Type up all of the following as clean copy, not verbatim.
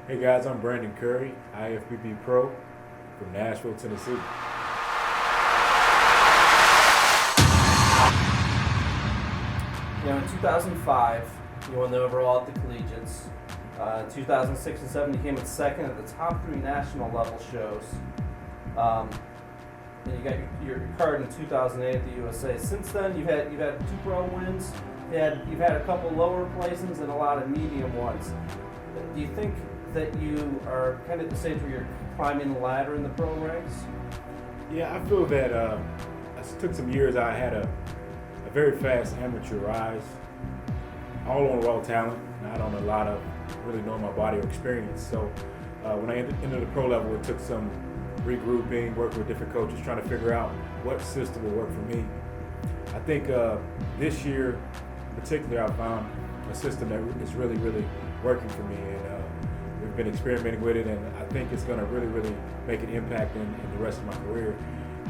Hey guys, I'm Brandon Curry, IFBB Pro from Nashville, Tennessee. In 2005, you won the overall at the collegiates. 2006 and 7, you came in second at the top 3 national level shows. And you got your card in 2008 at the USA. Since then, you've had 2 pro wins. You've had a couple lower placings and a lot of medium ones. Do you think that you are kind of at the stage where you're climbing the ladder in the pro ranks? Yeah, I feel that it took some years. I had a very fast amateur rise, all on raw talent, not on a lot of really knowing my body or experience. So when I entered the pro level, it took some regrouping, working with different coaches, trying to figure out what system will work for me. I think this year, particularly, I found a system that is really, really working for me, and we've been experimenting with it, and I think it's going to really, really make an impact in the rest of my career.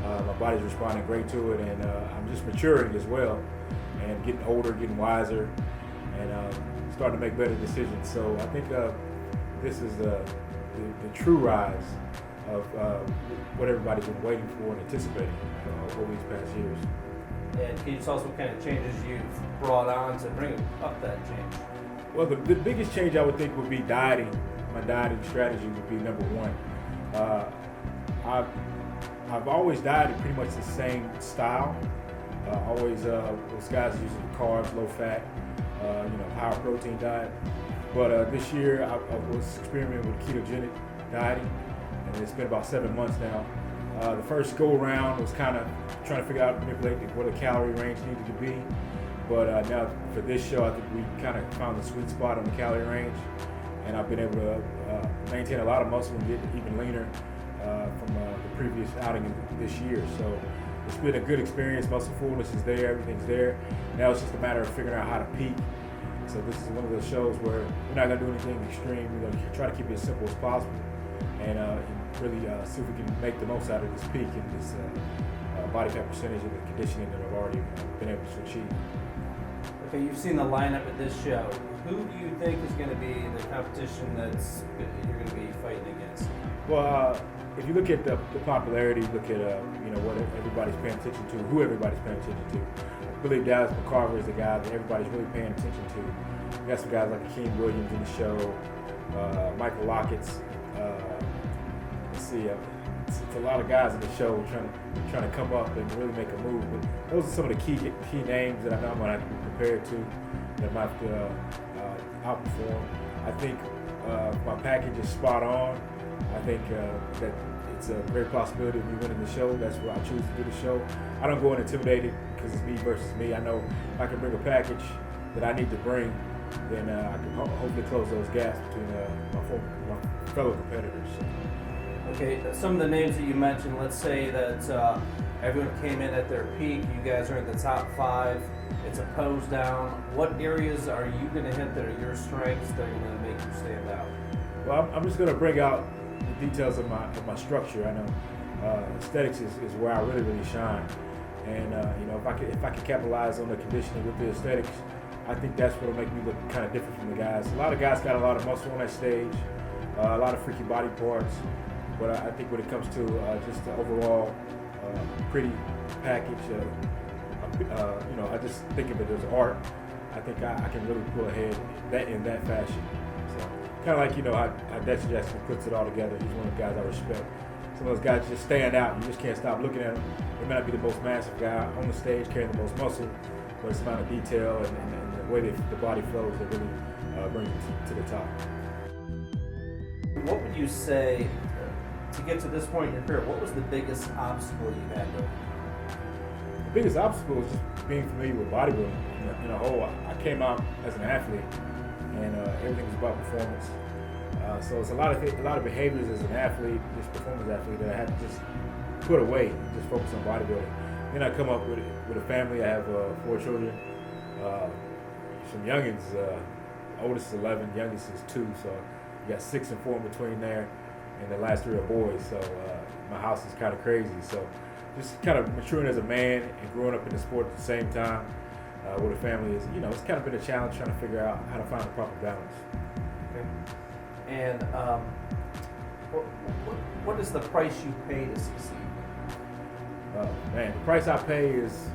My body's responding great to it, and I'm just maturing as well, and getting older, getting wiser, and starting to make better decisions. So I think this is the true rise of what everybody's been waiting for and anticipating over these past years. And can you tell us what kind of changes you've brought on to bring up that change? Well, the biggest change I would think would be dieting. My dieting strategy would be number one. I've always dieted pretty much the same style. Always those guys using carbs, low fat, higher protein diet. But this year I was experimenting with ketogenic dieting, and it's been about 7 months now. The first go around was kind of trying to figure out, manipulate where the calorie range needed to be. But now for this show, I think we kind of found the sweet spot on the calorie range, and I've been able to maintain a lot of muscle and get even leaner from the previous outing this year. So it's been a good experience. Muscle fullness is there, everything's there. Now it's just a matter of figuring out how to peak. So this is one of those shows where we're not going to do anything extreme. We're going to try to keep it as simple as possible, and really see if we can make the most out of this peak and this body fat percentage of the conditioning that I've already been able to achieve. Okay, you've seen the lineup at this show. Who do you think is going to be the competition that's you're going to be fighting against? Well, if you look at the popularity, look at what everybody's paying attention to, who everybody's paying attention to. I believe Dallas McCarver is the guy that everybody's really paying attention to. We got some guys like Akeem Williams in the show, Michael Lockett's. Let's see, it's a lot of guys in the show trying to come up and really make a move. But those are some of the key names that I know I'm going to have to be prepared to, that might have to outperform. I think my package is spot on. I think that it's a great possibility of me winning the show. That's why I choose to do the show. I don't go in intimidated because it's me versus me. I know if I can bring a package that I need to bring, then I can hopefully close those gaps between my fellow competitors. Okay, some of the names that you mentioned, let's say that everyone came in at their peak, you guys are in the top 5, it's a pose down. What areas are you going to hit that are your strengths that are going to make you stand out? Well, I'm just going to bring out the details of my structure. I know aesthetics is where I really, really shine. And if I can capitalize on the conditioning with the aesthetics, I think that's what will make me look kind of different from the guys. A lot of guys got a lot of muscle on that stage, a lot of freaky body parts. But I think when it comes to just the overall pretty package, I just think of it as art. I think I can really pull ahead in that fashion. So kind of like how Dexter Jackson puts it all together. He's one of the guys I respect. Some of those guys just stand out. You just can't stop looking at them. They may not be the most massive guy on the stage, carrying the most muscle, but it's the amount of detail and the way the body flows that really bring you to the top. What would you say, to get to this point in your career, what was the biggest obstacle you had to? The biggest obstacle was just being familiar with bodybuilding. In a whole, I came out as an athlete, and everything was about performance. So it's a lot of behaviors as an athlete, just performance athlete, that I had to just put away, just focus on bodybuilding. Then I come up with a family. I have 4 children, some youngins. Oldest is 11, youngest is 2. So you got 6 and 4 in between there. And the last 3 are boys, so my house is kind of crazy. So just kind of maturing as a man and growing up in the sport at the same time with a family is, it's kind of been a challenge trying to figure out how to find the proper balance. Okay. And what is the price you pay to succeed? Man, the price I pay is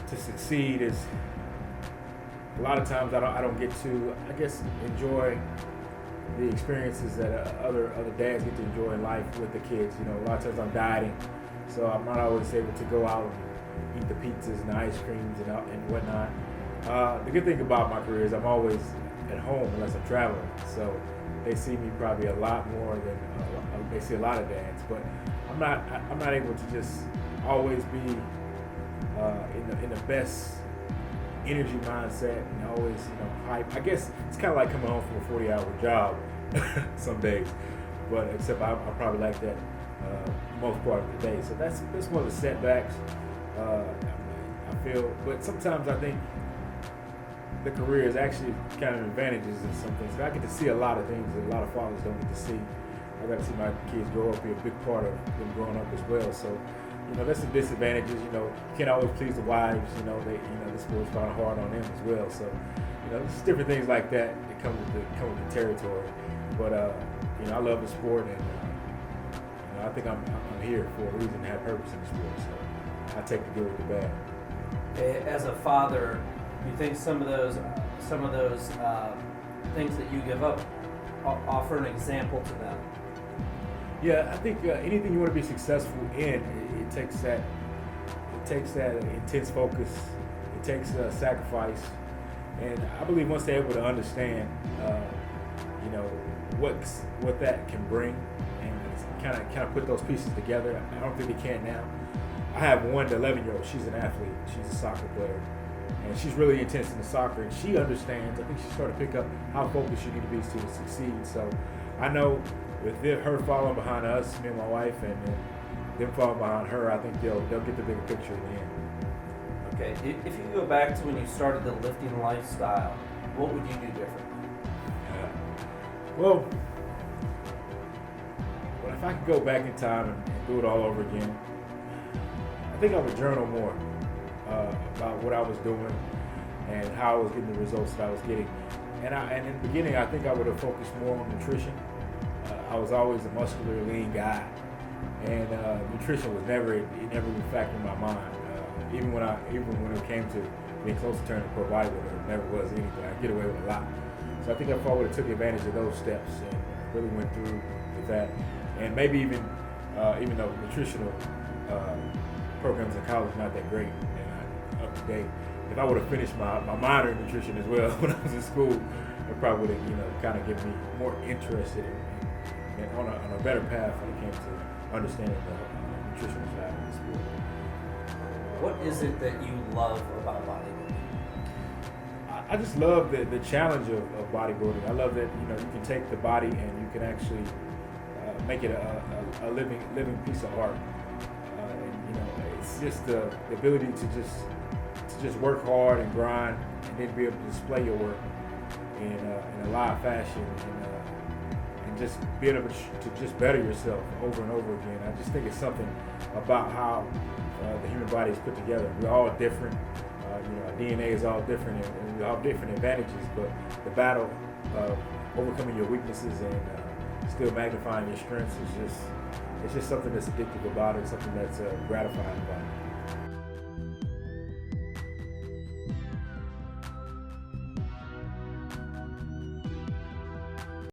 to succeed is a lot of times I don't get to, I guess, enjoy the experiences that other dads get to enjoy in life with the kids. You know, a lot of times I'm dieting, so I'm not always able to go out and eat the pizzas and the ice creams and whatnot. The good thing about my career is I'm always at home unless I'm traveling, so they see me probably a lot more than they see a lot of dads. But I'm not able to just always be in the best energy mindset and always, hype. I guess it's kind of like coming home from a 40-hour job some days, but except I probably like that most part of the day. So that's one of the setbacks I feel. But sometimes I think the career is actually kind of advantages in some things. I get to see a lot of things that a lot of fathers don't get to see. I got to see my kids grow up, be a big part of them growing up as well. So, that's the disadvantages. You can't always please the wives. The sport's kind of hard on them as well. So, just different things like that come with the territory. But I love the sport, and I think I'm here for a reason to have purpose in the sport. So I take the good with the bad. As a father, you think some of those things that you give up offer an example to them? Yeah, I think anything you want to be successful in, it takes that intense focus. It takes sacrifice, and I believe once they're able to understand, what that can bring, and kind of put those pieces together. I don't think they can now. I have one 11-year-old. She's an athlete. She's a soccer player, and she's really intense in the soccer. And she understands. I think she's starting to pick up how focused you need to be to succeed. So I know with her following behind us, me and my wife, and them following behind her, I think they'll get the bigger picture in the end. Okay, if you go back to when you started the lifting lifestyle, what would you do differently? Well, if I could go back in time and do it all over again, I think I would journal more about what I was doing and how I was getting the results that I was getting. And in the beginning, I think I would have focused more on nutrition. I was always a muscular, lean guy, and nutrition was never even factored in my mind. Even when it came to being close to turning pro bodybuilder, it never was anything. I get away with a lot. So I think I probably would have took advantage of those steps and really went through with that. And maybe even though nutritional programs in college are not that great and not up to date, if I would have finished my minor in nutrition as well when I was in school, it probably would have kind of given me more interested in on a better path when it came to understanding the nutritional side of the sport. What is it that you love about bodybuilding? I just love the challenge of bodybuilding. I love that you can take the body and you can actually make it a living piece of art. And it's just the ability to just work hard and grind, and then be able to display your work in a live fashion, and just being able to just better yourself over and over again. I just think it's something about how the human body is put together. We're all different. Our DNA is all different, and we all have different advantages. But the battle of overcoming your weaknesses and still magnifying your strengths is just something that's addictive about it. Something that's gratifying about it.